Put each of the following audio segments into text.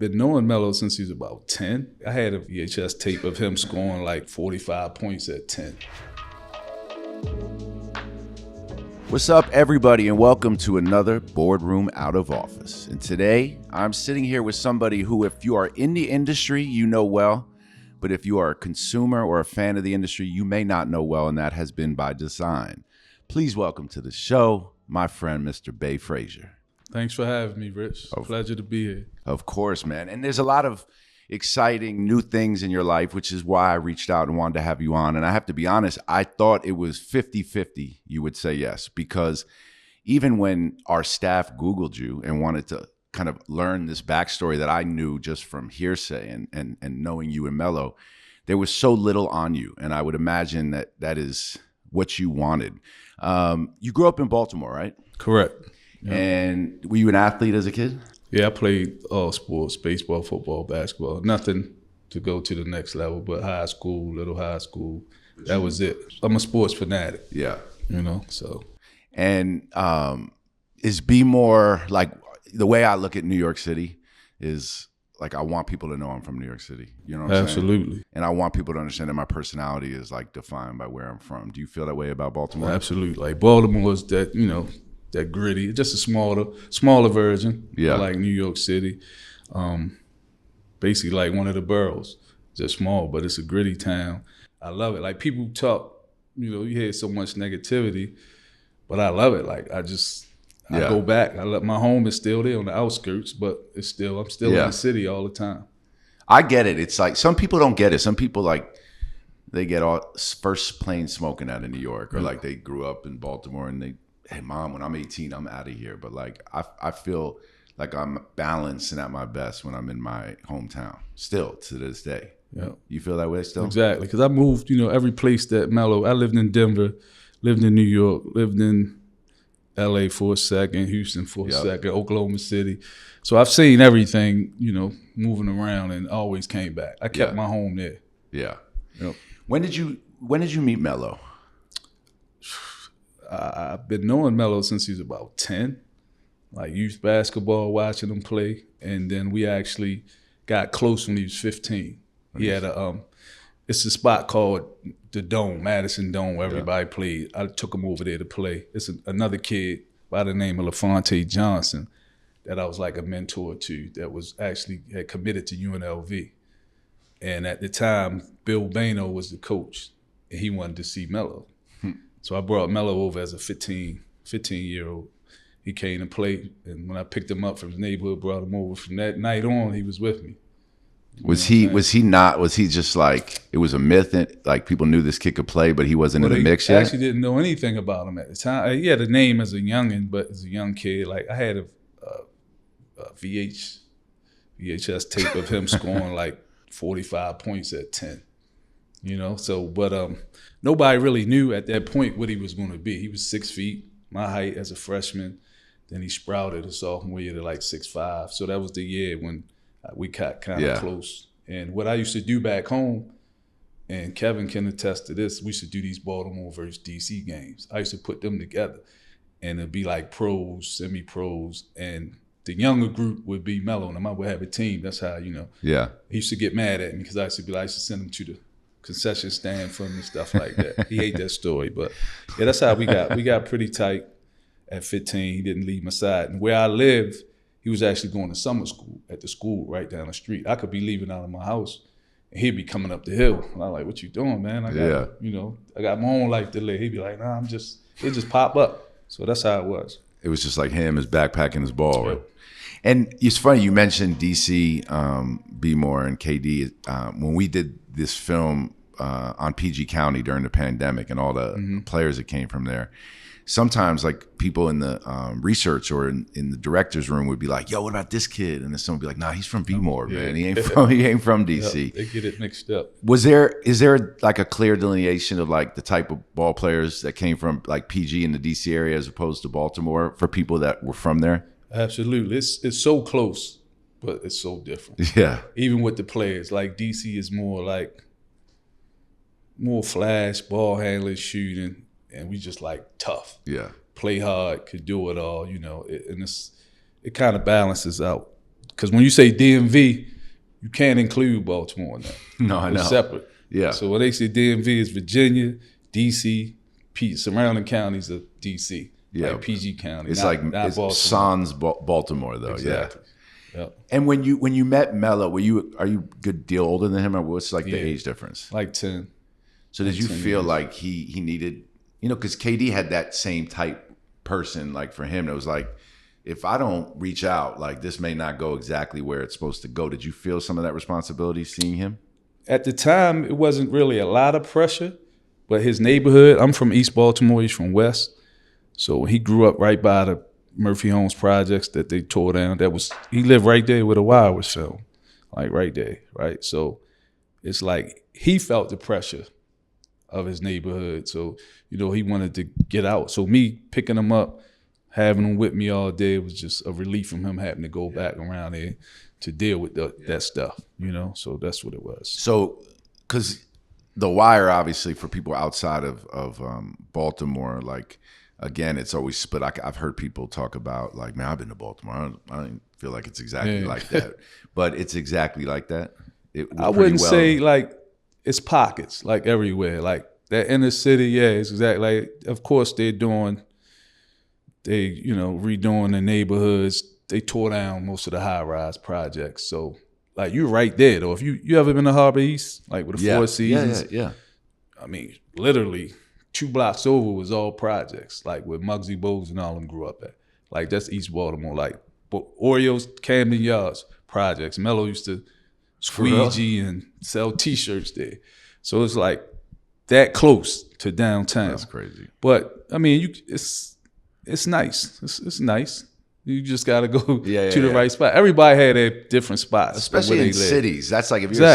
been knowing Melo since he was about 10. I had a VHS tape of him scoring like 45 points at 10. What's up, everybody, and welcome to another Boardroom Out of Office. And today, I'm sitting here with somebody who, if you are in the industry, you know well, but if you are a consumer or a fan of the industry, you may not know well, and that has been by design. Please welcome to the show, my friend, Mr. Bay Frazier. Thanks for having me, Rich. Pleasure to be here. Of course, man. And there's a lot of exciting new things in your life, which is why I reached out and wanted to have you on. And I have to be honest, I thought it was 50-50 you would say yes, because even when our staff Googled you and wanted to kind of learn this backstory that I knew just from hearsay and knowing you and Melo, there was so little on you. And I would imagine that that is what you wanted. You grew up in Baltimore, right? Correct. Yeah. And were you an athlete as a kid? Yeah, I played all sports, baseball, football, basketball. Nothing to go to the next level, but high school, little high school, that was it. I'm a sports fanatic. Yeah. You know, so. And is Be More, like, the way I look at New York City is, like, I want people to know I'm from New York City. You know what I'm saying? Absolutely. And I want people to understand that my personality is, like, defined by where I'm from. Do you feel that way about Baltimore? Absolutely. Like, Baltimore is that, you know, that gritty, just a smaller version. Yeah. Like New York City. Basically like one of the boroughs. Just small, but it's a gritty town. I love it. Like, people talk, you know, you hear so much negativity, but I love it. Like, I go back. My home is still there on the outskirts, but I'm still in the city all the time. I get it. It's like, some people don't get it. Some people, like, they get all first plain smoking out of New York, or like they grew up in Baltimore and they, hey, Mom, when I'm 18, I'm out of here. But, like, I feel like I'm balanced and at my best when I'm in my hometown, still to this day. Yeah. You feel that way still? Exactly, because I moved, you know, every place that Melo. I lived in Denver, lived in New York, lived in LA for a second, Houston for a second, Oklahoma City. So I've seen everything, you know, moving around, and always came back. I kept my home there. Yeah. Yep. When did you meet Melo? I've been knowing Melo since he was about 10, like youth basketball, watching him play. And then we actually got close when he was 15. He had it's a spot called the Dome, Madison Dome, where everybody played. I took him over there to play. It's another kid by the name of LaFonte Johnson that I was like a mentor to, that was actually had committed to UNLV. And at the time, Bill Bayno was the coach, and he wanted to see Melo. So I brought Melo over as a 15-year-old. He came to play, and when I picked him up from his neighborhood, brought him over. From that night on, he was with me. Was he just like, it was a myth, and like people knew this kid could play, but he wasn't in the mix yet? I actually didn't know anything about him at the time. He had a name as a youngin', but as a young kid, like, I had a VHS tape of him scoring like 45 points at 10. You know, so, but nobody really knew at that point what he was going to be. He was 6 feet, my height as a freshman. Then he sprouted a sophomore year to like 6'5". So that was the year when we got kind of close. And what I used to do back home, and Kevin can attest to this, we used to do these Baltimore versus DC games. I used to put them together, and it'd be like pros, semi-pros, and the younger group would be Melo, and I would have a team. That's how, you know. Yeah. He used to get mad at me because I used to send him to the concession stand for him and stuff like that. He hate that story, but yeah, that's how we got. We got pretty tight at 15. He didn't leave my side. And where I lived, he was actually going to summer school at the school right down the street. I could be leaving out of my house, and he'd be coming up the hill. And I'm like, "What you doing, man? I got my own life to live." He'd be like, "Nah, it just pop up." So that's how it was. It was just like him, his backpack and his ball. Right? And it's funny, you mentioned DC, Be More, and KD. When we did this film on PG County during the pandemic and all the players that came from there, sometimes like people in the research or in the director's room would be like, "Yo, what about this kid?" And then someone would be like, "Nah, he's from Be More, man. He ain't from DC." They get it mixed up. Is there like a clear delineation of like the type of ball players that came from like PG in the DC area as opposed to Baltimore for people that were from there? Absolutely. It's so close, but it's so different. Yeah. Even with the players, like DC is more flash, ball handling, shooting, and we just like tough. Yeah. Play hard, could do it all, you know, and it kind of balances out because when you say DMV, you can't include Baltimore in that. No, I know. It's separate. Yeah. So when they say DMV, it's Virginia, DC, surrounding counties of DC. Yeah. Like PG County. It's not it's Baltimore. sans Baltimore though. Exactly. Yeah. Yep. And when you met Melo, are you a good deal older than him, or what's like the age difference? Like 10. So did you feel like he needed, because KD had that same type person, like for him, it was like, if I don't reach out, like this may not go exactly where it's supposed to go. Did you feel some of that responsibility seeing him? At the time, it wasn't really a lot of pressure, but his neighborhood, I'm from East Baltimore, he's from West. So he grew up right by the Murphy Homes projects that they tore down. He lived right there where the wire was filmed, like right there, right? So it's like he felt the pressure of his neighborhood. So, he wanted to get out. So me picking him up, having him with me all day was just a relief from him having to go back around there to deal with that stuff, So that's what it was. So, because the wire, obviously, for people outside of Baltimore, like, again, it's always split. I've heard people talk about, like, man, I've been to Baltimore. I don't feel like it's exactly like that. But it's exactly like that. I wouldn't say, like, it's pockets, like, everywhere. Like, that inner city, it's exactly. Like, of course, redoing the neighborhoods. They tore down most of the high-rise projects. So, like, you're right there, though. If you ever been to Harbor East, like, with the Four Seasons? Yeah. I mean, literally, 2 blocks over was all projects, like where Muggsy Bogues and all them grew up at. Like, that's East Baltimore. Like, Oreos, Camden Yards projects. Melo used to squeegee and sell T-shirts there. So it's like that close to downtown. That's crazy. But, I mean, it's nice. It's nice. You just got to go to the right spot. Everybody had their different spots. Especially in cities. That's like if you're,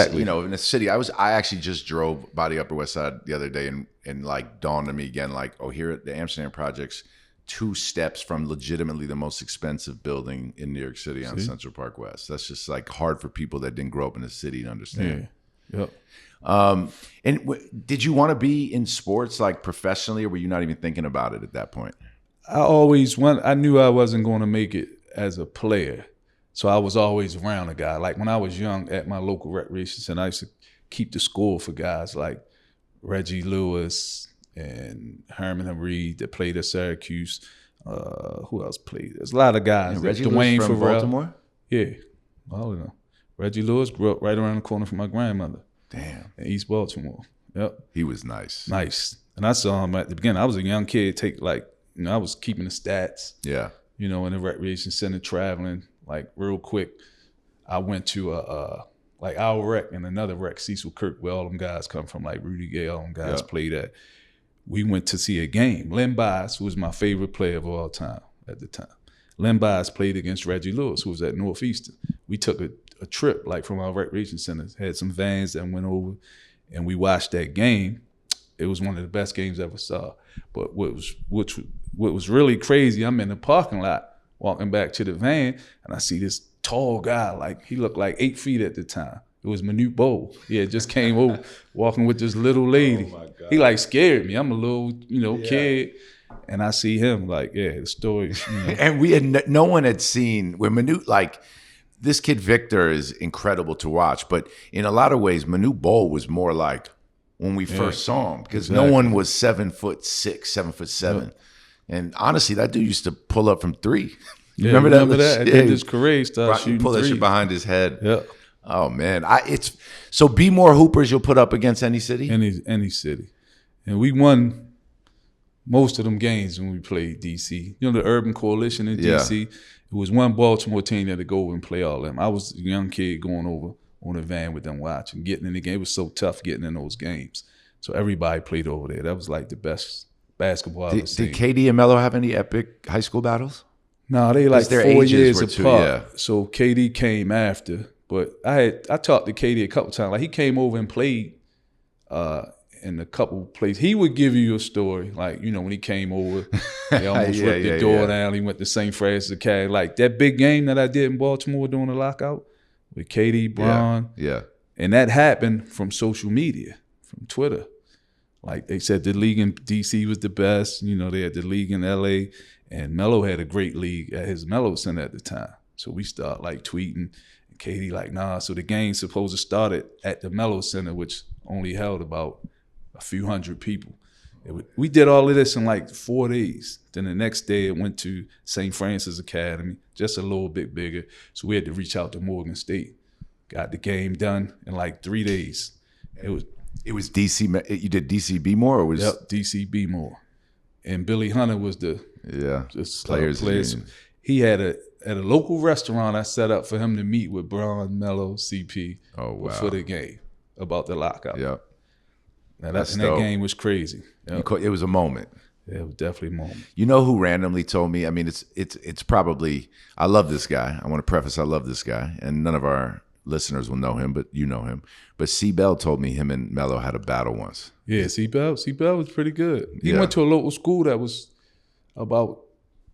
in a city. I actually just drove by the Upper West Side the other day and like dawned on me again, like, oh, here at the Amsterdam Projects, 2 steps from legitimately the most expensive building in New York City on Central Park West. That's just like hard for people that didn't grow up in the city to understand. Yeah. Yep. And did you want to be in sports like professionally, or were you not even thinking about it at that point? I knew I wasn't going to make it as a player. So I was always around a guy. Like when I was young at my local recreation center, I used to keep the score for guys like Reggie Lewis and Herman Reed that played at Syracuse. Who else played? There's a lot of guys. And Reggie Dwayne Lewis from Baltimore? Yeah. I don't know. Reggie Lewis grew up right around the corner from my grandmother. Damn. In East Baltimore. Yep. He was nice. Nice. And I saw him at the beginning. I was a young kid, I was keeping the stats. Yeah. In the recreation center, traveling, like real quick. I went to our rec and another rec, Cecil Kirk, where all them guys come from, like Rudy Gay, all them guys played at. We went to see a game. Len Bias, who was my favorite player of all time at the time. Len Bias played against Reggie Lewis, who was at Northeastern. We took a trip, like from our recreation center, had some vans that went over, and we watched that game. It was one of the best games I ever saw. But what was really crazy, I'm in the parking lot walking back to the van, and I see this tall guy, like he looked like 8 feet at the time. It was Manute Bol. He had just came over walking with this little lady. Oh my God. He like scared me. I'm a little, kid. And I see him like, the story. And we had no one had seen where Manute, like, this kid Victor is incredible to watch, but in a lot of ways, Manute Bol was more like when we first saw him, because no one was 7'6", 7'7". Yep. And honestly, that dude used to pull up from 3. Remember that? And then his career started shooting pull that threes. shit behind his head. Yeah. Oh man, it's so be more hoopers you'll put up against any city. Any city, and we won most of them games when we played DC. The Urban Coalition in DC. It was one Baltimore team that had to go over and play all them. I was a young kid going over on a van with them watching, getting in the game. It was so tough getting in those games. So everybody played over there. That was like the best basketball I've ever seen. Did KD and Melo have any epic high school battles? No, they like 4 years apart. Yeah. So KD came after. But I talked to KD a couple times. Like he came over and played in a couple places. He would give you a story, like when he came over, he almost ripped the door down. He went to St. Francis Academy. Like that big game that I did in Baltimore during the lockout with KD, Bron. Yeah. And that happened from social media, from Twitter. Like they said the league in DC was the best. They had the league in LA, and Melo had a great league at his Melo Center at the time. So we start like tweeting, and Katie like, nah. So the game's supposed to start at the Melo Center, which only held about a few hundred people. We did all of this in like 4 days. Then the next day it went to St. Francis Academy, just a little bit bigger. So we had to reach out to Morgan State. Got the game done in like 3 days. It was DC. You did DCB more, or was DCB more. And Billy Hunter was the players. He had at a local restaurant I set up for him to meet with Bron, Melo, CP before the game about the lockout. Yep. Now that game was crazy. Yep. It was a moment. Yeah, it was definitely a moment. You know who randomly told me? I mean, it's probably, I love this guy. I want to preface, I love this guy, and none of our listeners will know him, but you know him. But C. Bell told me him and Melo had a battle once. Yeah, C. Bell was pretty good. He went to a local school that was about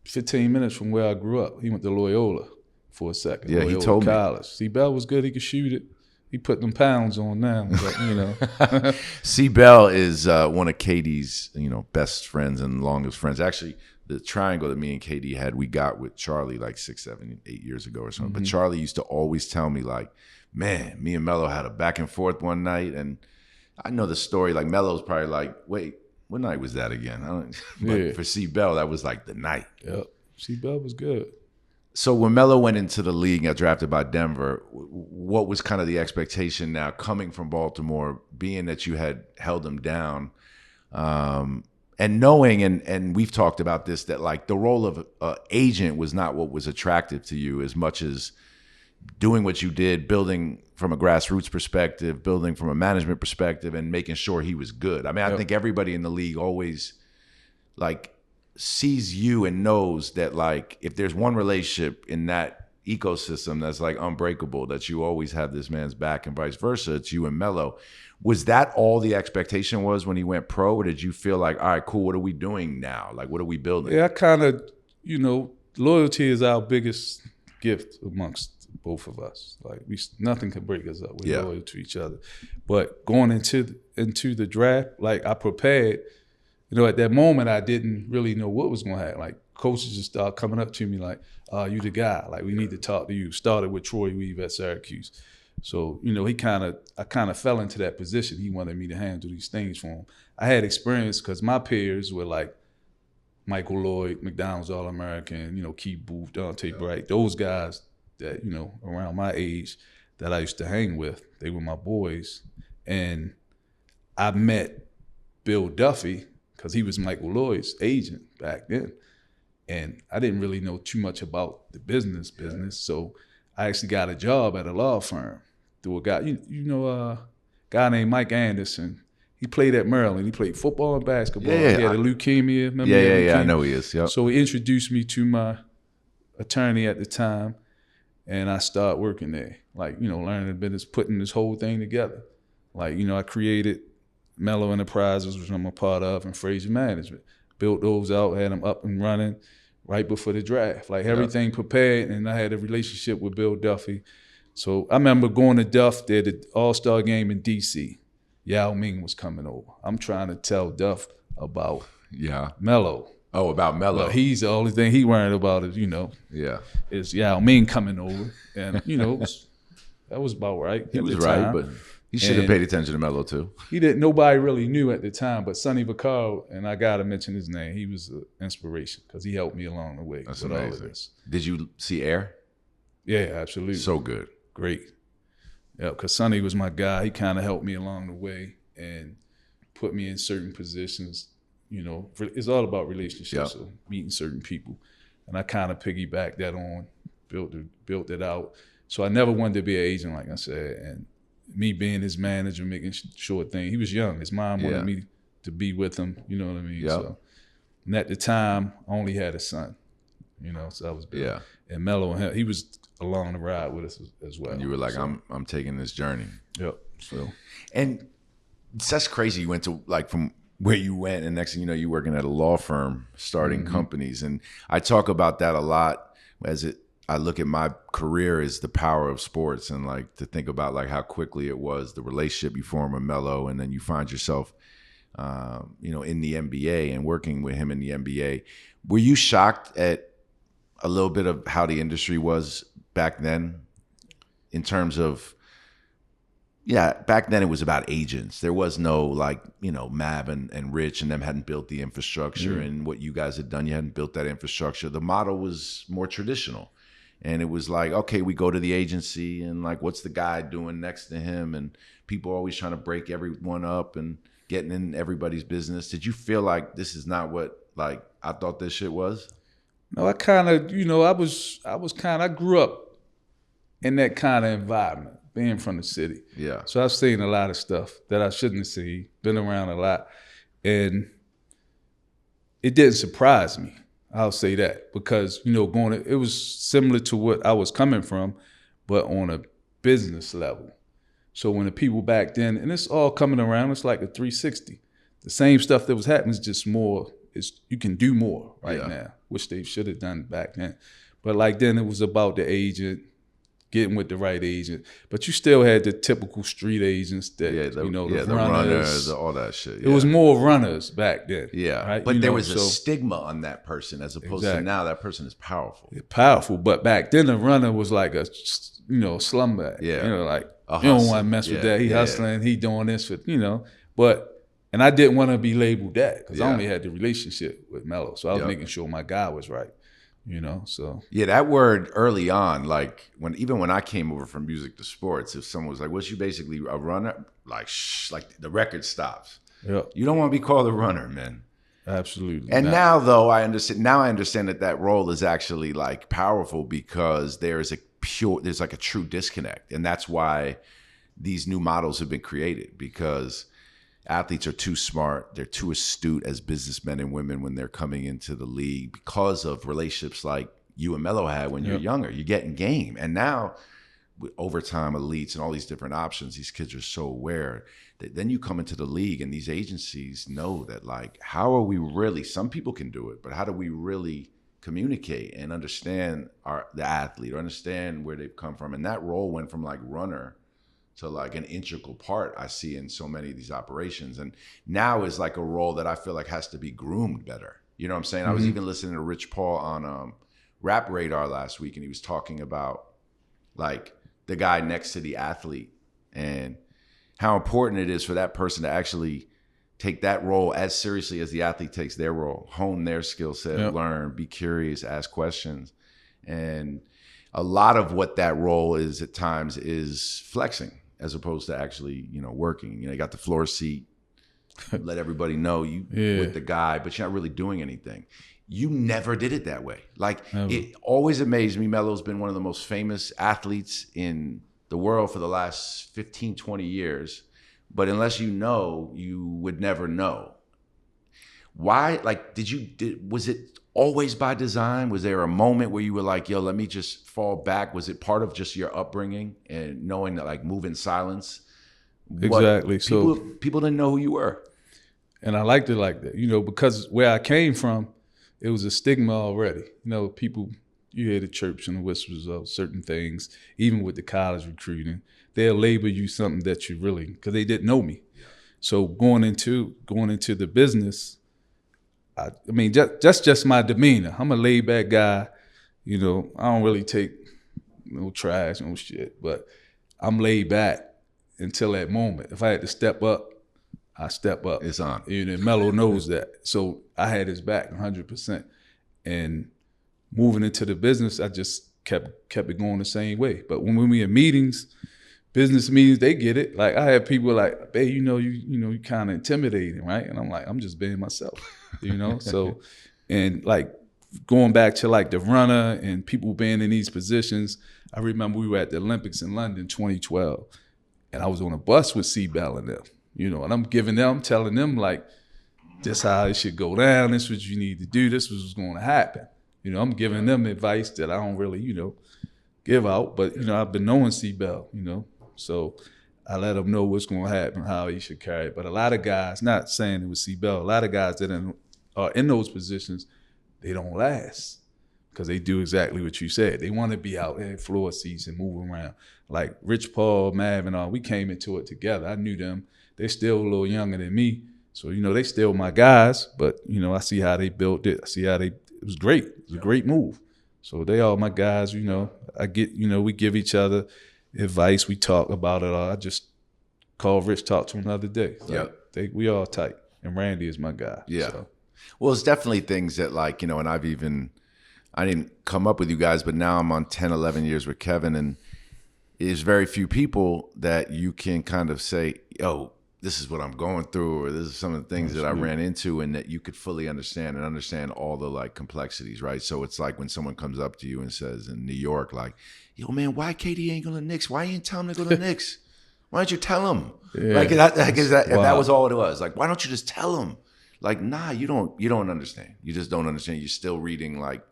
15 minutes from where I grew up. He went to Loyola for a second. Yeah, Loyola he told College. Me. C. Bell was good. He could shoot it. He put them pounds on now, but, you know. C. Bell is one of Katie's, best friends and longest friends. Actually, the triangle that me and Katie had, we got with Charlie like 6, 7, 8 years ago or something. Mm-hmm. But Charlie used to always tell me like, man, me and Melo had a back and forth one night. And I know the story, like Melo's probably like, wait, what night was that again? But for C. Bell, that was like the night. Yep. C. Bell was good. So when Melo went into the league and got drafted by Denver, what was kind of the expectation now coming from Baltimore, being that you had held him down, and knowing, and we've talked about this, that like the role of agent was not what was attractive to you as much as doing what you did, building from a grassroots perspective, building from a management perspective, and making sure he was good. I mean, I think everybody in the league always like sees you and knows that like if there's one relationship in that ecosystem that's like unbreakable, that you always have this man's back, and vice versa, it's you and Melo. Was that all the expectation was when he went pro, or did you feel like, all right, cool, what are we doing now? Like, what are we building? Yeah, I kind of, loyalty is our biggest gift amongst both of us. Like nothing can break us up. We're loyal to each other. But going into the draft, like I prepared. At that moment, I didn't really know what was going to happen. Like, coaches just started coming up to me like, you the guy. Like, we need to talk to you. Started with Troy Weave at Syracuse. So, I kind of fell into that position. He wanted me to handle these things for him. I had experience because my peers were like Michael Lloyd, McDonald's All-American, Keith Booth, Dante Bright. Those guys that, around my age that I used to hang with, they were my boys. And I met Bill Duffy, because he was Michael Lloyd's agent back then. And I didn't really know too much about the business. So I actually got a job at a law firm through a guy, a guy named Mike Anderson. He played at Maryland. He played football and basketball. He had a leukemia. Remember leukemia? I know he is. Yep. So he introduced me to my attorney at the time, and I started working there. Like, learning the business, putting this whole thing together. Like, I created Melo Enterprises, which I'm a part of, and Frazier Management. Built those out, had them up and running right before the draft. Like everything prepared, and I had a relationship with Bill Duffy. So I remember going to Duff, they had the All-Star game in D.C. Yao Ming was coming over. I'm trying to tell Duff about Melo. Oh, about Melo. But he's the only thing he worried about is, is Yao Ming coming over. And, that was about right. He was right, but he should have paid attention to Melo too. Nobody really knew at the time, but Sonny Vaccaro, and I got to mention his name, he was an inspiration because he helped me along the way. That's with amazing. All of this. Did you see Air? Yeah, absolutely. So good. Great. Yeah, because Sonny was my guy. He kind of helped me along the way and put me in certain positions. It's all about relationships, so meeting certain people. And I kind of piggybacked that on, built it out. So I never wanted to be an agent, like I said, and me being his manager, making sure things. He was young. His mom wanted me to be with him. You know what I mean? Yep. So, and at the time, I only had a son. So that was big. Yeah. And Melo and him, he was along the ride with us as well. And you were like, I'm taking this journey. Yep. So, and that's crazy. You went to like from where you went, and next thing you know, you're working at a law firm, starting companies. And I talk about that a lot I look at my career as the power of sports, and like to think about like how quickly it was, the relationship you form with Melo, and then you find yourself, in the NBA and working with him in the NBA. Were you shocked at a little bit of how the industry was back then in terms of, back then it was about agents. There was no like, Mav and Rich and them hadn't built the infrastructure and what you guys had done, you hadn't built that infrastructure. The model was more traditional. And it was like, okay, we go to the agency and like, what's the guy doing next to him? And people are always trying to break everyone up and getting in everybody's business. Did you feel like this is not what like I thought this shit was? No, I kind of, I grew up in that kind of environment, being from the city. Yeah. So I've seen a lot of stuff that I shouldn't have seen, been around a lot. And it didn't surprise me. I'll say that because, it was similar to what I was coming from, but on a business level. So when the people back then, and it's all coming around, it's like a 360. The same stuff that was happening is just more, you can do more now, which they should have done back then. But like then it was about the agent, getting with the right agent. But you still had the typical street agents that, the runners, all that shit. It was more runners back then. Yeah, right? But there was a stigma on that person as opposed to now that person is powerful. Powerful, but back then the runner was like a, slumbag. Yeah. Like, you don't want to mess with that. He hustling, he doing this for, and I didn't want to be labeled that because I only had the relationship with Melo. So I was making sure my guy was right. So yeah, that word early on, like when I came over from music to sports, if someone was like, "Was you basically a runner?" Like, like the record stops. Yeah, you don't want to be called a runner, man. Absolutely. And now, though, I understand. Now I understand that role is actually like powerful because there's like a true disconnect, and that's why these new models have been created because athletes are too smart. They're too astute as businessmen and women when they're coming into the league because of relationships like you and Melo had when you're younger. You're getting game. And now with overtime elites and all these different options, these kids are so aware that then you come into the league and these agencies know that like, how are we really, some people can do it, but how do we really communicate and understand the athlete or understand where they've come from? And that role went from like runner to like an integral part I see in so many of these operations. And now is like a role that I feel like has to be groomed better. You know what I'm saying? Mm-hmm. I was even listening to Rich Paul on Rap Radar last week, and he was talking about like the guy next to the athlete and how important it is for that person to actually take that role as seriously as the athlete takes their role, hone their skill set, learn, be curious, ask questions. And a lot of what that role is at times is flexing as opposed to actually, working. You got the floor seat, let everybody know you with the guy, but you're not really doing anything. You never did it that way. Like it always amazed me. Melo's been one of the most famous athletes in the world for the last 15, 20 years. But unless you know, you would never know. Why? Like, was it always by design? Was there a moment where you were like, yo, let me just fall back? Was it part of just your upbringing and knowing that like move in silence? Exactly. So people didn't know who you were. And I liked it like that, because where I came from, it was a stigma already. People, you hear the chirps and the whispers of certain things, even with the college recruiting. They'll label you something that you really, because they didn't know me. Yeah. So going into the business, I mean, just my demeanor. I'm a laid back guy. I don't really take no trash, no shit, but I'm laid back until that moment. If I had to step up, I step up. It's on. And Melo knows that. So I had his back 100%. And moving into the business, I just kept it going the same way. But when we in meetings, business meetings, they get it. Like I had people like, "Babe, you kind of intimidating, right?" And I'm like, "I'm just being myself," So, and like going back to like the runner and people being in these positions. I remember we were at the Olympics in London 2012, and I was on a bus with C-Bell and them, and I'm telling them like, this how it should go down. This is what you need to do. This was what's going to happen. I'm giving them advice that I don't really, give out. But, I've been knowing C-Bell, So I let them know what's going to happen, how he should carry it. But a lot of guys, not saying it was C-Bell, a lot of guys that are in those positions, they don't last because they do exactly what you said. They want to be out in floor seats and move around. Like Rich Paul, Mav, and all, we came into it together. I knew them. They're still a little younger than me. So, they still my guys, but, I see how they built it. I see how it was great. It was a great move. So they all my guys, I get, we give each other advice. We talk about it. I just called Rich, talked to him the other day. We all tight. And Randy is my guy. Yeah. So. Well, it's definitely things that like, and I didn't come up with you guys, but now I'm on 10, 11 years with Kevin, and there's very few people that you can kind of say, yo, this is what I'm going through, or this is some of the things that I ran into, and that you could fully understand and understand all the like complexities, right? So it's like when someone comes up to you and says in New York, like, yo, man, why KD ain't going to the Knicks? Why ain't telling him to go to the Knicks? Why don't you tell him? Yeah. Like that was all it was. Like, why don't you just tell him? Like, nah, you don't understand. You just don't understand. You're still reading like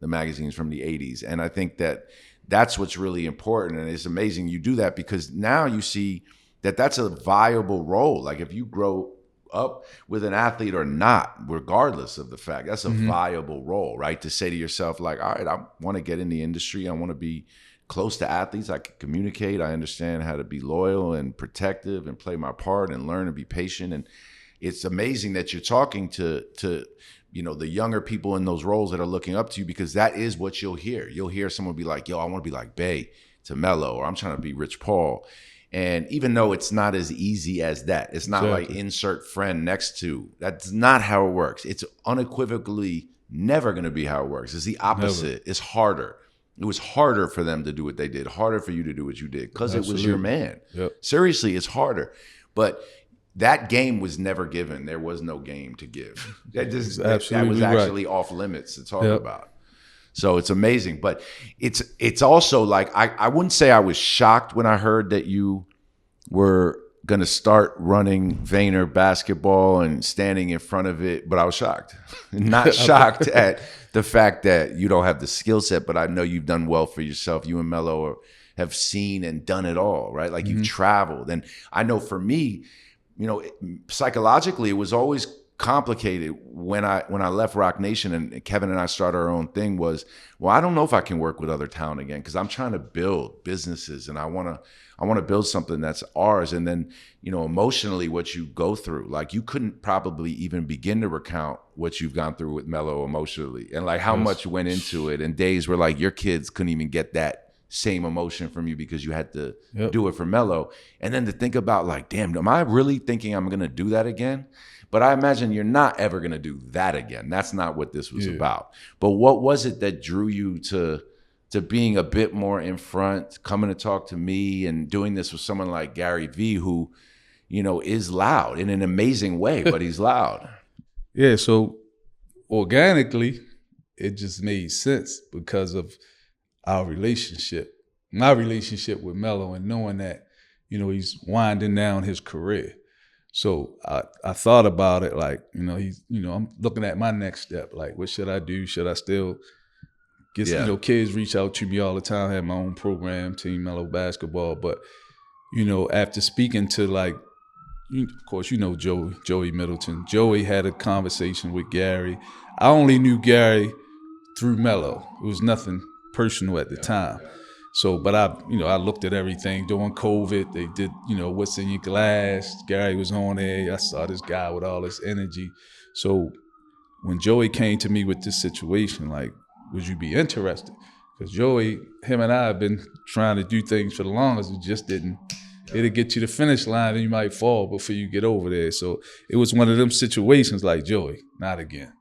the magazines from the 80s. And I think that that's what's really important. And it's amazing you do that, because now you see that that's a viable role. Like if you grow up with an athlete or not, regardless of the fact, that's a viable role, right? To say to yourself, like, all right, I want to get in the industry. I want to be close to athletes. I can communicate. I understand how to be loyal and protective and play my part and learn and be patient. And it's amazing that you're talking to the younger people in those roles that are looking up to you, because that is what you'll hear. You'll hear someone be like, yo, I want to be like Bay to Melo, or I'm trying to be Rich Paul. And even though it's not as easy as that, it's not like insert friend next to, that's not how it works. It's unequivocally never going to be how it works. It's the opposite. Never. It's harder. It was harder for them to do what they did, harder for you to do what you did, because it was your man. Yep. Seriously, it's harder. But that game was never given. There was no game to give. That was actually off limits to talk about. So it's amazing. But it's also like, I wouldn't say I was shocked when I heard that you were going to start running VaynerBasketball and standing in front of it, but I was shocked. Not shocked at the fact that you don't have the skill set, but I know you've done well for yourself. You and Melo have seen and done it all, right? Like you've traveled. And I know for me, psychologically, it was always complicated when I left Rock Nation and Kevin and I started our own thing. Was, well, I don't know if I can work with other talent again, because I'm trying to build businesses and I want to build something that's ours. And then, emotionally, what you go through, like you couldn't probably even begin to recount what you've gone through with Melo emotionally, and like how much went into it, and days where like your kids couldn't even get that same emotion from you because you had to do it for Melo. And then to think about like, damn, am I really thinking I'm going to do that again? But I imagine you're not ever going to do that again. That's not what this was about. But what was it that drew you to being a bit more in front, coming to talk to me, and doing this with someone like Gary V, who, is loud in an amazing way, but he's loud? Yeah, so organically, it just made sense because of our relationship, my relationship with Melo, and knowing that, he's winding down his career. So I thought about it like, I'm looking at my next step. Like, what should I do? Should I still get, kids reach out to me all the time. I have my own program, Team Melo Basketball. But, after speaking to like, of course, Joey Middleton. Joey had a conversation with Gary. I only knew Gary through Melo. It was nothing personal at the time. So, but I looked at everything during COVID. They did, what's in your glass. Gary was on there. I saw this guy with all this energy. So when Joey came to me with this situation, like, would you be interested? Because Joey, him and I have been trying to do things for the longest. It just didn't. It'll get you to the finish line and you might fall before you get over there. So it was one of them situations like, Joey, not again.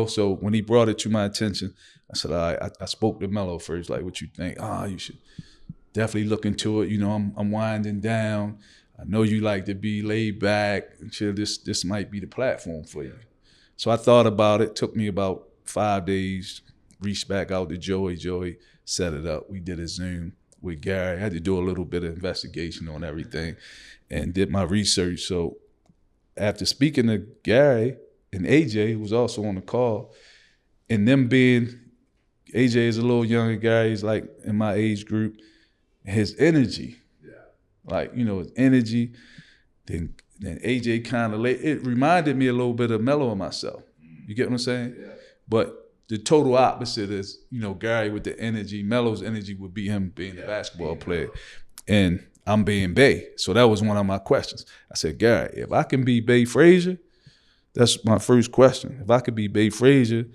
So when he brought it to my attention, I said, all right, I spoke to Melo first, like, what you think? You should definitely look into it. I'm winding down. I know you like to be laid back. And sure, this might be the platform for you. So I thought about it. Took me about 5 days. Reached back out to Joey. Joey set it up. We did a Zoom with Gary. I had to do a little bit of investigation on everything and did my research. So after speaking to Gary and AJ, who was also on the call, and them being, AJ is a little younger guy, he's like in my age group, his energy, like, his energy, then AJ kind of, it reminded me a little bit of Melo and myself. You get what I'm saying? Yeah. But the total opposite is, Gary with the energy, Melo's energy would be him being a basketball player. And I'm being Bay. So that was one of my questions. I said, Gary, if I can be Bay Frazier, that's my first question. If I could be Bay Frazier,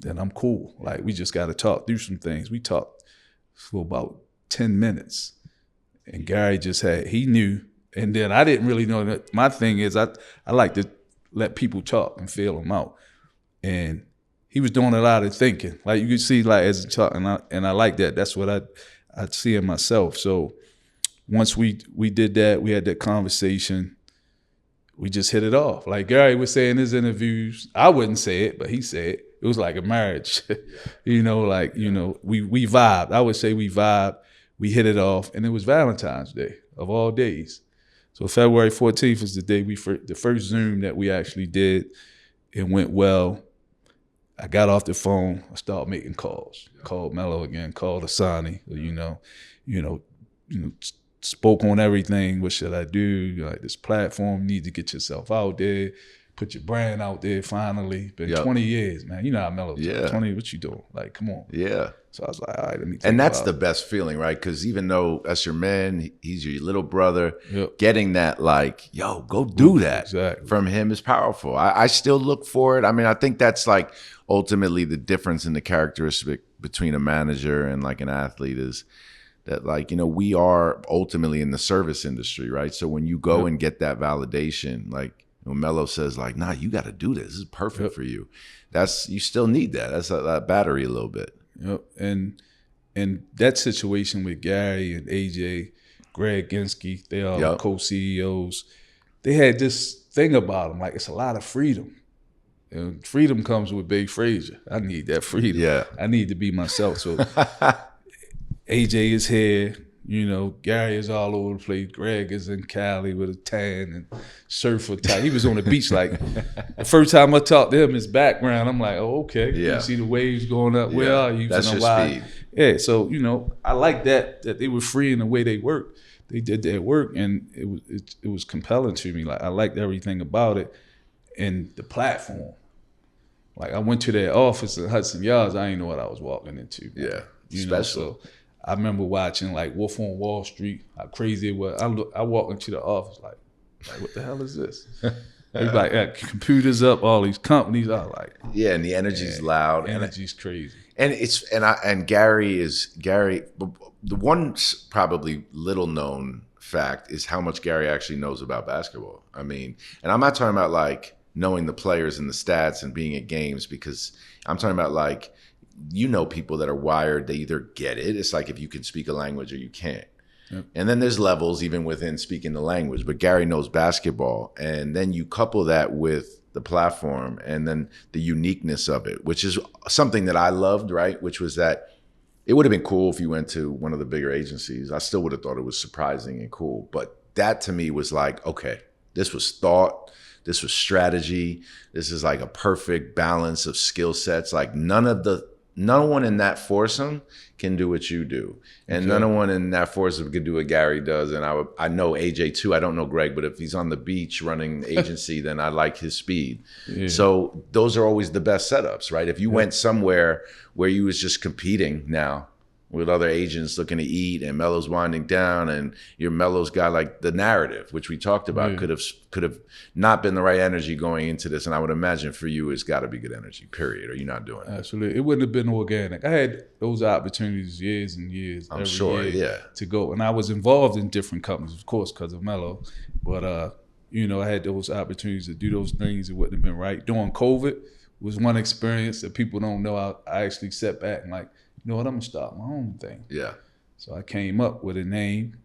then I'm cool. Like, we just got to talk through some things. We talked for about 10 minutes. And Gary he knew. And then I didn't really know that. My thing is I like to let people talk and feel them out. And he was doing a lot of thinking. Like, you could see, like, as he talked, and I like that. That's what I see in myself. So once we did that, we had that conversation, we just hit it off. Like Gary would say in his interviews, I wouldn't say it, but he said it was like a marriage. We vibed. I would say we vibed, we hit it off, and it was Valentine's Day of all days. So February 14th is the day the first Zoom that we actually did. It went well. I got off the phone. I started making calls. Called Melo again. Called Asani. Spoke on everything. What should I do? Like, this platform, you need to get yourself out there, put your brand out there. Finally, been 20 years, man. You know how Melo. 20. What you doing? Like, come on. Yeah. So I was like, all right, let me. And that's the best feeling, right? Because even though that's your man, he's your little brother. Getting that, like, yo, go do that from him is powerful. I still look for it. I mean, I think that's like ultimately the difference in the characteristic between a manager and like an athlete is that, like, we are ultimately in the service industry, right? So when you go and get that validation, like when Melo says, like, nah, you got to do this. This is perfect for you. You still need that. That's that battery a little bit. Yep. And that situation with Gary and AJ, Greg Ginsky, they are co-CEOs. They had this thing about them, like, it's a lot of freedom. And freedom comes with Bay Frazier. I need that freedom. Yeah. I need to be myself. So AJ is here, Gary is all over the place. Greg is in Cali with a tan and surfer tie. He was on the beach. Like, the first time I talked to him, his background, I'm like, oh, okay. Yeah. You see the waves going up. Where are you? That's your speed. Yeah, so, I like that they were free in the way they worked. They did their work, and it was compelling to me. Like, I liked everything about it. And the platform. Like, I went to their office in Hudson Yards. I didn't know what I was walking into. Yeah, special. So I remember watching, like, Wolf on Wall Street, how crazy it was. I walked into the office like, what the hell is this? Everybody got computers up, all these companies. I was like, yeah, and the energy's loud. Energy's crazy. And Gary. The one probably little known fact is how much Gary actually knows about basketball. I mean, and I'm not talking about like knowing the players and the stats and being at games, because I'm talking about, like, people that are wired, they either get it. It's like if you can speak a language or you can't. Yep. And then there's levels even within speaking the language. But Gary knows basketball. And then you couple that with the platform and then the uniqueness of it, which is something that I loved, right? Which was that it would have been cool if you went to one of the bigger agencies. I still would have thought it was surprising and cool. But that to me was like, okay, this was thought. This was strategy. This is like a perfect balance of skill sets. Like, no one in that foursome can do what you do. And no one in that foursome can do what Gary does. And I know AJ too. I don't know Greg, but if he's on the beach running the agency, then I like his speed. Yeah. So those are always the best setups, right? If you went somewhere where you was just competing now with other agents looking to eat and Melo's winding down and your Melo's got, like, the narrative, which we talked about, could have not been the right energy going into this. And I would imagine for you, it's got to be good energy, period, or you're not doing it. Absolutely. It wouldn't have been organic. I had those opportunities years and years. I'm sure, to go. And I was involved in different companies, of course, because of Melo. But, I had those opportunities to do those things. It wouldn't have been right. During COVID was one experience that people don't know. I actually sat back and, like, you know what, I'm gonna start my own thing. Yeah. So I came up with a name,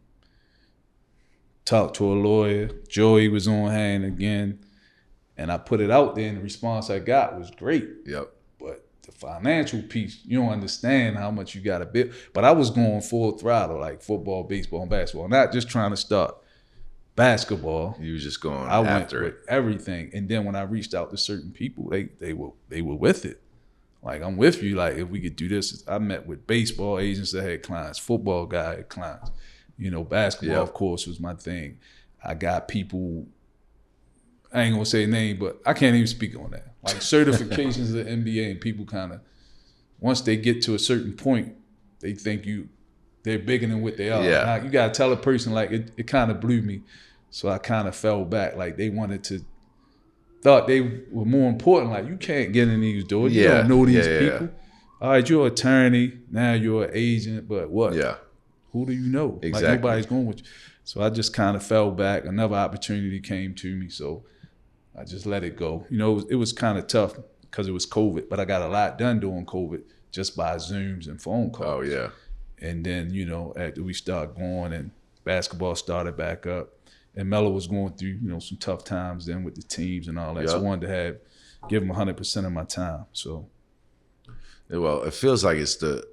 talked to a lawyer. Joey was on hand again, and I put it out there, and the response I got was great. Yep. But the financial piece, you don't understand how much you gotta build. But I was going full throttle, like football, baseball, and basketball, not just trying to start basketball. You was just going I after went with everything. And then when I reached out to certain people, they were with it. Like, I'm with you. Like, if we could do this, I met with baseball agents that had clients, football guy had clients. Basketball, of course, was my thing. I got people, I ain't gonna say name, but I can't even speak on that. Like, certifications of the NBA, and people kind of, once they get to a certain point, they think they're bigger than what they are. Yeah. Now, you gotta tell a person, like, it kind of blew me. So I kind of fell back. Like, they wanted to thought they were more important. Like, you can't get in these doors. You don't know these people. All right, you're an attorney. Now you're an agent. But what? Yeah. Who do you know? Exactly. Like, nobody's going with you. So I just kind of fell back. Another opportunity came to me. So I just let it go. You know, it was kind of tough because it was COVID. But I got a lot done during COVID just by Zooms and phone calls. Oh, yeah. And then, you know, after we started going and basketball started back up, and Melo was going through, you know, some tough times then with the teams and all that. So I wanted to give him 100% of my time. So, well, it feels like it's the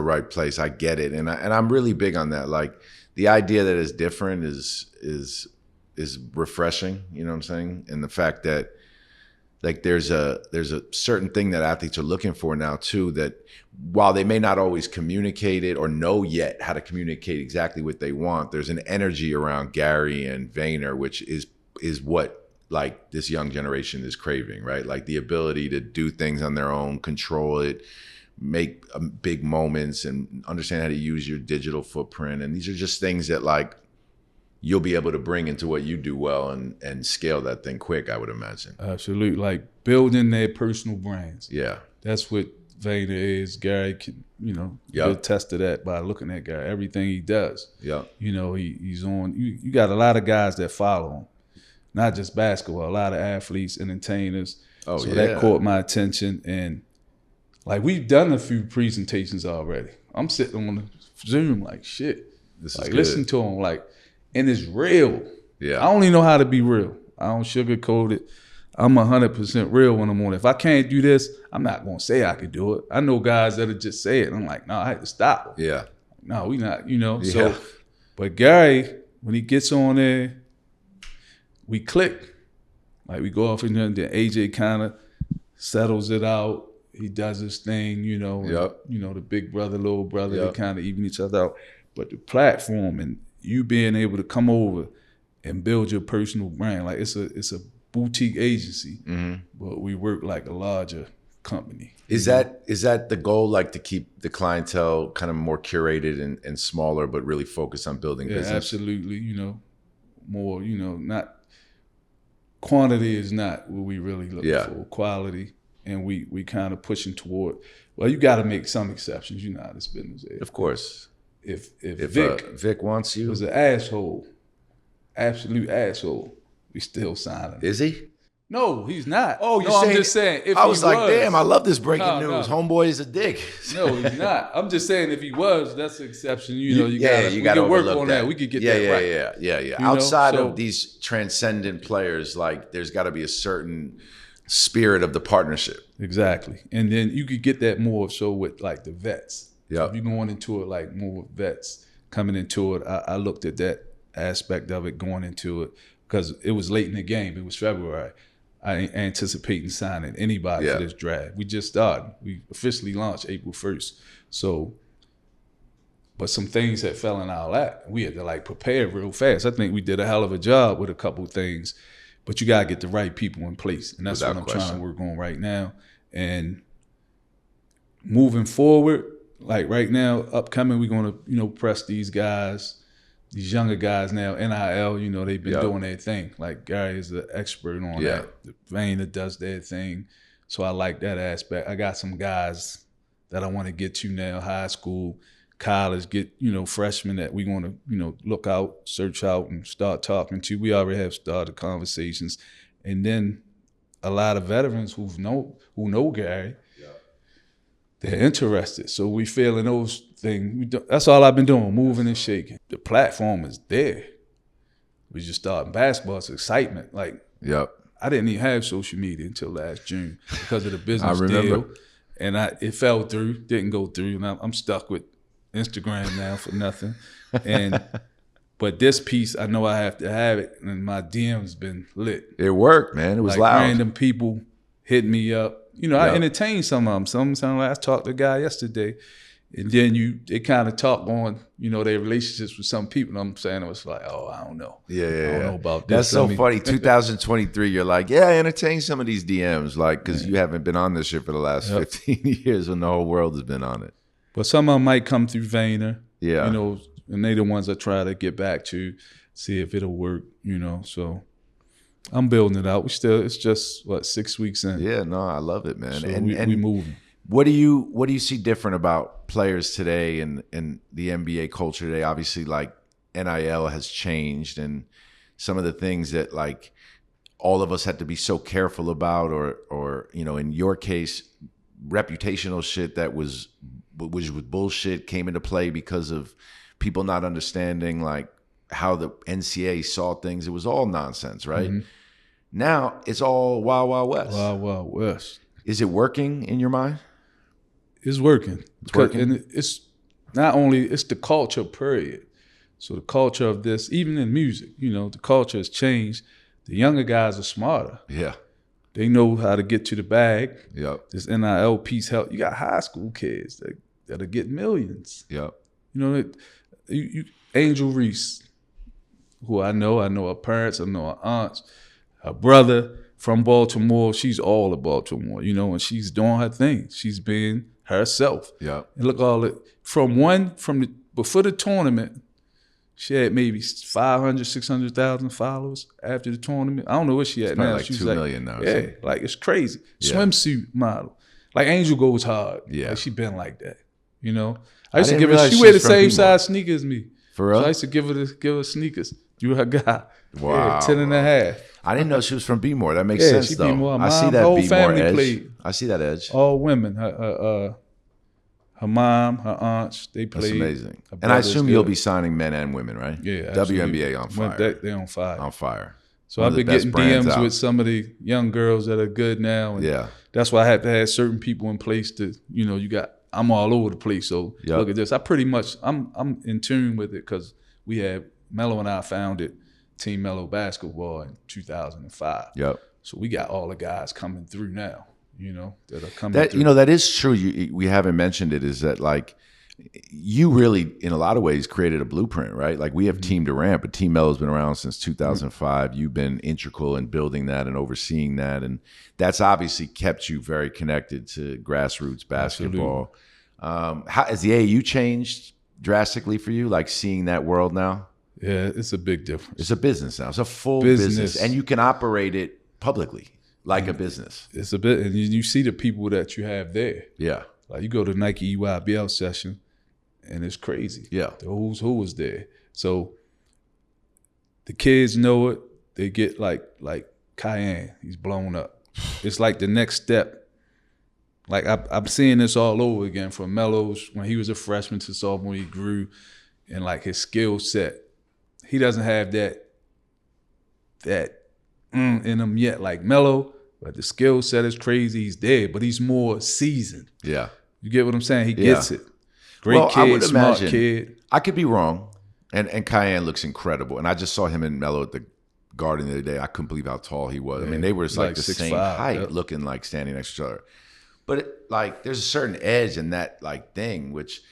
right place. I get it, and I'm really big on that. Like, the idea that it's different is refreshing. You know what I'm saying? And the fact that, like, there's a certain thing that athletes are looking for now too, that while they may not always communicate it or know yet how to communicate exactly what they want, there's an energy around Gary and Vayner, which is what, like, this young generation is craving, right? Like, the ability to do things on their own, control it, make big moments, and understand how to use your digital footprint. And these are just things that, like, you'll be able to bring into what you do well and scale that thing quick, I would imagine. Absolutely. Like, building their personal brands. Yeah. That's what Vayner is. Gary can, you know, attest to that by looking at Gary. Everything he does. Yeah. You know, he's on. You got a lot of guys that follow him. Not just basketball, a lot of athletes, entertainers. Oh, so that caught my attention. And, like, we've done a few presentations already. I'm sitting on the Zoom like, shit. This is like, listen to him, like, and it's real. Yeah. I only know how to be real. I don't sugarcoat it. I'm 100% real when I'm on it. If I can't do this, I'm not going to say I could do it. I know guys that'll just say it. And I'm like, no, I had to stop. Yeah. No, we not, you know. Yeah. So, but Gary, when he gets on there, we click. Like, we go off and then AJ kind of settles it out. He does his thing, you know. And, you know, the big brother, little brother, they kind of even each other out. But the platform and you being able to come over and build your personal brand, like, it's a boutique agency, but we work like a larger company. Is that the goal, like, to keep the clientele kind of more curated and smaller, but really focus on building business? Absolutely. You know, more, you know, not quantity is not what we really look for, quality. And we kind of pushing toward, well, you got to make some exceptions. You know how this business is. Of course. If Vic wants you, was an asshole, absolute asshole, we still sign him. Is he? No, he's not. Oh, you're saying? I'm just saying. If I was like, damn, I love this breaking news. No. Homeboy is a dick. No, he's not. I'm just saying, if he was, that's an exception. You know, you got to work on that. We could get that right. Yeah. Outside of these transcendent players, like, there's got to be a certain spirit of the partnership. Exactly, and then you could get that more so with, like, the vets. Yeah, if you're going into it like more vets coming into it, I looked at that aspect of it going into it because it was late in the game. It was February. I ain't anticipating signing anybody for this draft. We just started. We officially launched April 1st. So, but some things that fell in our lap. We had to, like, prepare real fast. I think we did a hell of a job with a couple of things, but you gotta get the right people in place, and that's what I'm trying to work on right now. And moving forward. Like, right now, upcoming, we're going to, you know, press these guys, these younger guys now, NIL, you know, they've been doing their thing. Like, Gary is the expert on that. The Vayner does their thing. So I like that aspect. I got some guys that I want to get to now, high school, college, get, you know, freshmen that we want to, you know, look out, search out, and start talking to. We already have started conversations. And then a lot of veterans who know Gary, they're interested. So we feeling those things. That's all I've been doing, moving and shaking. The platform is there. We just starting basketball. It's excitement. Like, I didn't even have social media until last June because of the business deal. And it fell through, didn't go through. And I'm stuck with Instagram now for nothing. But this piece, I know I have to have it. And my DM's been lit. It worked, man. It was like loud. Random people hit me up. You know, I entertain some of them. Some sound like I talked to a guy yesterday, and then they kind of talk on, you know, their relationships with some people. And I'm saying, it was like, oh, I don't know. I don't know about this. That's so funny. 2023, you're like, entertain some of these DMs, like, because you haven't been on this shit for the last 15 years when the whole world has been on it. But some of them might come through Vayner. Yeah. You know, and they the ones I try to get back to, see if it'll work, you know, so. I'm building it out. It's just what, 6 weeks in. Yeah, no, I love it, man. So and we moving. What do you see different about players today and the NBA culture today? Obviously, like NIL has changed, and some of the things that like all of us had to be so careful about, or in your case, reputational shit that was bullshit came into play because of people not understanding like how the NCAA saw things. It was all nonsense, right? Mm-hmm. Now it's all Wild Wild West. Wild Wild West. Is it working in your mind? It's working. It's working. And it's not only, it's the culture, period. So the culture of this, even in music, the culture has changed. The younger guys are smarter. Yeah. They know how to get to the bag. Yep. This NIL piece help. You got high school kids that are getting millions. Yep. Angel Reese, who I know her parents, I know her aunts, her brother from Baltimore. She's all of Baltimore, and she's doing her thing. She's being herself. Yeah. And look, before the tournament, she had maybe 500, 600,000 followers after the tournament. I don't know what she had now. Like She's 2 million now. Yeah, like it's crazy. Yeah. Swimsuit model. Like Angel goes hard. Yeah. Like she been like that. I used to give her, realize she wear the she's from same B-More. size sneakers as me. For real? So I used to give her sneakers. You her guy. Wow. Yeah, 10 and a half. I didn't know she was from B-More. That makes Yeah, sense she though. B-More. I see Mom, that whole B-More family edge. played. I see that edge. All women. Her mom, her aunts, they played. That's amazing. Her And I brother's assume good. you'll be signing men and women, right? Yeah, absolutely. WNBA on fire. They on fire. On fire. So One I've of the been getting best brands DMs out. with some of the young girls that are good now. And Yeah. that's why I have to have certain people in place to, I'm all over the place. So Yep. look at this. I'm in tune with it because we have, Melo and I founded Team Melo Basketball in 2005. Yep. So we got all the guys coming through now, that are coming through. That is true. We haven't mentioned it, is that like you really, in a lot of ways, created a blueprint, right? Like we have Team Durant, but Team Melo's been around since 2005. You've been integral in building that and overseeing that. And that's obviously kept you very connected to grassroots basketball. How has the AAU changed drastically for you, like seeing that world now? Yeah, it's a big difference. It's a business now. It's a full business. And you can operate it publicly like a business. It's a bit, and you see the people that you have there. Yeah. Like you go to Nike EYBL session, and it's crazy. Yeah. The who's who was there. So the kids know it. They get like Cayenne, he's blown up. It's like the next step. Like I'm seeing this all over again from Melo's when he was a freshman to sophomore, he grew, and like his skill set. He doesn't have that in him yet like Melo, but the skill set is crazy. He's there, but he's more seasoned. Yeah. You get what I'm saying? He gets it. Great Well, kid, I would smart imagine, kid. I could be wrong, and Cayenne looks incredible. And I just saw him and Melo at the Garden the other day. I couldn't believe how tall he was. I mean, they were like the 6'5", same height, yep. looking like standing next to each other. But there's a certain edge in that like thing, which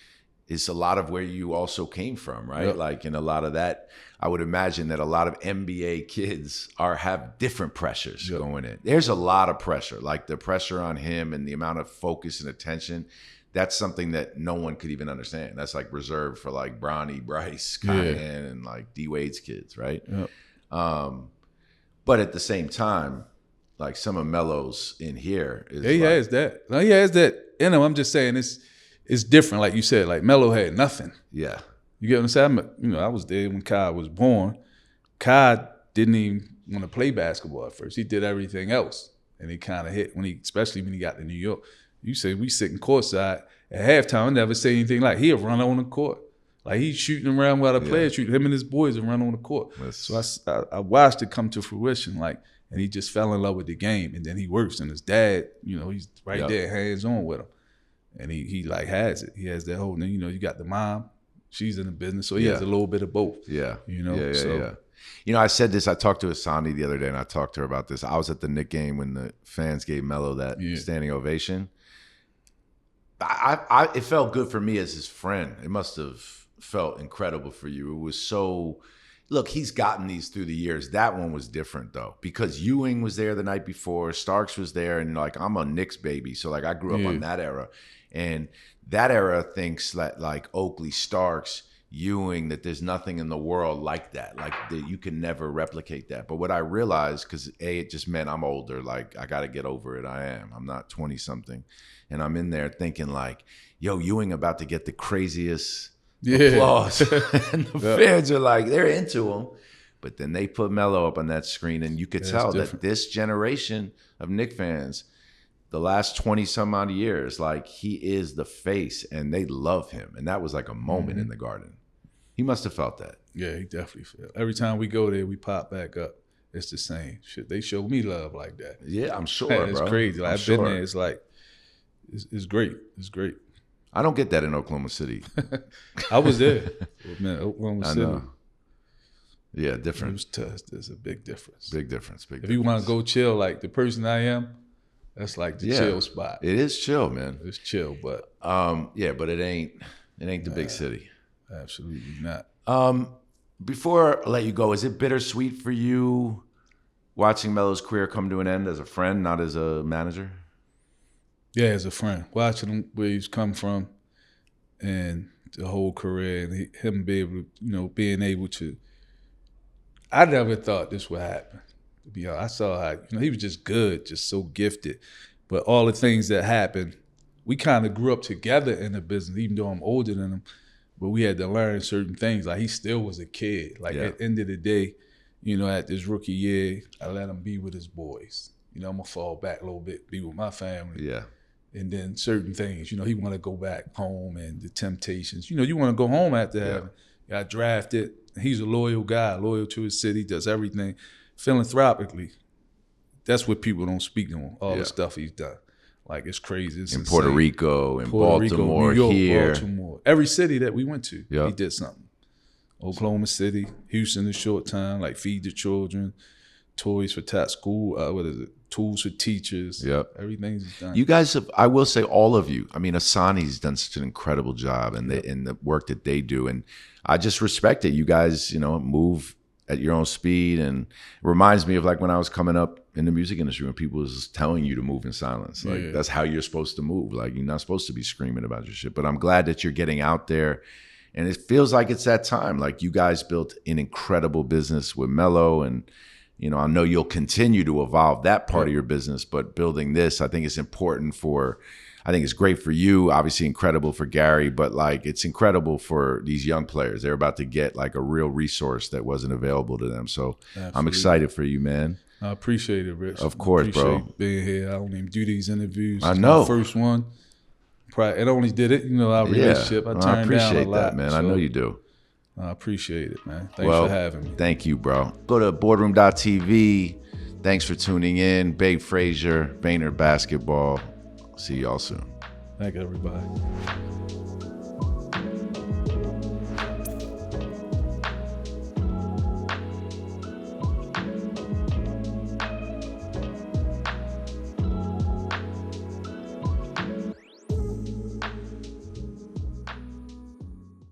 is a lot of where you also came from, right? Yep. Like in a lot of that, I would imagine that a lot of NBA kids have different pressures going in. There's a lot of pressure, like the pressure on him and the amount of focus and attention. That's something that no one could even understand. That's like reserved for like Bronny, Bryce, Cayenne, and like D Wade's kids, right? Yep. But at the same time, like some of Melo's in here is He has that. No, he has that in him. I'm just saying it's different. Like you said, like Melo had nothing. Yeah. You get what I'm saying? I was there when Kai was born. Kai didn't even want to play basketball at first. He did everything else. And he kind of hit especially when he got to New York. You say we sitting courtside at halftime. I never say anything like he'll run on the court. Like he's shooting around while the players shoot. Him and his boys and run on the court. So I watched it come to fruition. Like, and he just fell in love with the game. And then he works. And his dad, he's right there, hands on with him. And he like has it. He has that whole thing. You got the mom. She's in the business, so he has a little bit of both. Yeah. So. I said this. I talked to Asani the other day, and I talked to her about this. I was at the Knick game when the fans gave Melo that standing ovation. It felt good for me as his friend. It must have felt incredible for you. It was so. Look, he's gotten these through the years. That one was different though, because Ewing was there the night before, Starks was there, and like I'm a Knicks baby, so like I grew up on that era, and that era thinks that like Oakley, Starks, Ewing, that there's nothing in the world like that. Like that you can never replicate that. But what I realized, because it just meant I'm older. Like I got to get over it. I'm not 20 something, and I'm in there thinking like, yo, Ewing about to get the craziest applause, and the fans are like, they're into him. But then they put Melo up on that screen, and you could tell that this generation of Knicks fans, the last 20 some odd years, like he is the face, and they love him. And that was like a moment in the Garden. He must have felt that. Yeah, he definitely felt. Every time we go there, we pop back up. It's the same shit. They show me love like that. Yeah, I'm sure, it's bro. crazy. Like, I've been there. It's like, it's great. It's great. I don't get that in Oklahoma City. I was there. Man, Oklahoma City. I know. Yeah, different. It was tough. There's a big difference. Big difference. If you want to go chill, like the person I am, that's like the chill spot. It is chill, man. It's chill, but but it ain't the big city. Absolutely not. Before I let you go, is it bittersweet for you watching Melo's career come to an end as a friend, not as a manager? Yeah, as a friend, watching him where he's come from, and the whole career, and him being able to. I never thought this would happen. To be honest, I saw how he was just good, just so gifted, but all the things that happened, we kind of grew up together in the business. Even though I'm older than him, but we had to learn certain things. Like he still was a kid. Like at the end of the day, at this rookie year, I let him be with his boys. I'm gonna fall back a little bit, be with my family. Yeah. And then certain things, he want to go back home and the temptations. You want to go home after having got drafted. He's a loyal guy, loyal to his city, does everything philanthropically. That's what people don't speak on, all the stuff he's done. Like, it's crazy. It's in insane. Puerto Rico, in Baltimore, New York, here. Baltimore. Every city that we went to, he did something. Oklahoma City, Houston a short time, like feed the children, toys for school, tools for teachers. Yep. Everything's done. You guys have, I will say all of you, I mean, Asani's done such an incredible job in the work that they do. And I just respect it. You guys, move at your own speed. And it reminds me of like when I was coming up in the music industry, when people was telling you to move in silence. Like that's how you're supposed to move. Like you're not supposed to be screaming about your shit. But I'm glad that you're getting out there. And it feels like it's that time. Like you guys built an incredible business with Melo, and I know you'll continue to evolve that part of your business, but building this, I think it's important I think it's great for you, obviously incredible for Gary, but like it's incredible for these young players. They're about to get like a real resource that wasn't available to them. So I'm excited for you, man. I appreciate it, Rich. Of course, bro. Being here. I don't even do these interviews. I know. My first one. It only did it, our relationship. I turned down a lot. That, man. So I know you do. I appreciate it, man. Thanks for having me. Thank you, bro. Go to boardroom.tv. Thanks for tuning in. Bay Frazier, VaynerBasketball. See y'all soon. Thank you, everybody.